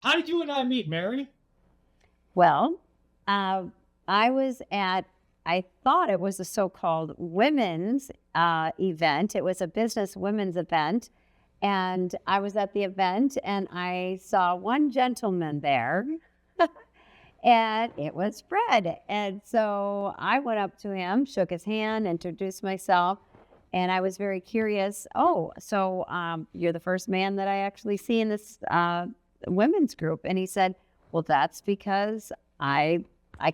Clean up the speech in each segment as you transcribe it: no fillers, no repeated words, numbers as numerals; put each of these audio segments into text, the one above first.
How did you and I meet, Mary? Well, uh, I was at, I thought it was a so called women's event. It was a business women's event. And I was at the event and I saw one gentleman there, and it was Fred. And so I went up to him, shook his hand, introduced myself. And I was very curious. Oh, so you're the first man that I actually see in this women's group. And he said, well, that's because I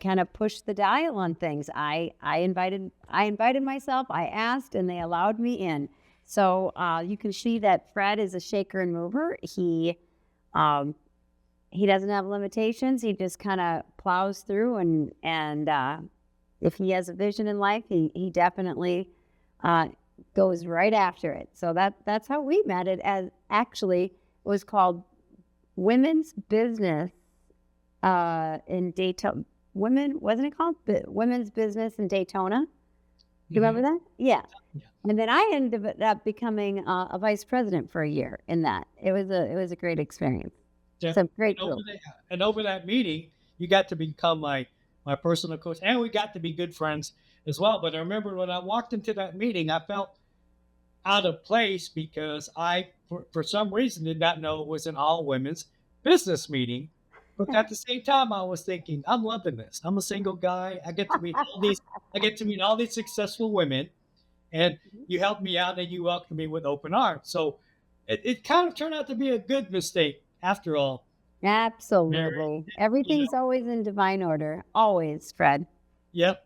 kind of pushed the dial on things. I invited myself. I asked, and they allowed me in. So you can see that Fred is a shaker and mover. Um, he doesn't have limitations. He just kind of plows through, and if he has a vision in life, he definitely uh, goes right after it. So that's how we met. It as actually it was called Women's Business in Daytona. Women, wasn't it called Women's Business in Daytona? Do you remember Hmm. that? Yeah. Yeah, And then I ended up becoming a vice president for a year in that. It was a great experience. It's a definitely. great group. And over that meeting, you got to become my personal coach, and we got to be good friends as well. But I remember when I walked into that meeting, I felt out of place because for some reason, did not know it was an all women's business meeting. But at the same time, I was thinking, I'm loving this. I'm a single guy. I get to meet all these successful women, and you helped me out and you welcomed me with open arms. So it kind of turned out to be a good mistake after all, Mary. Absolutely. You Everything's know, always in divine order. Always, Fred. yep.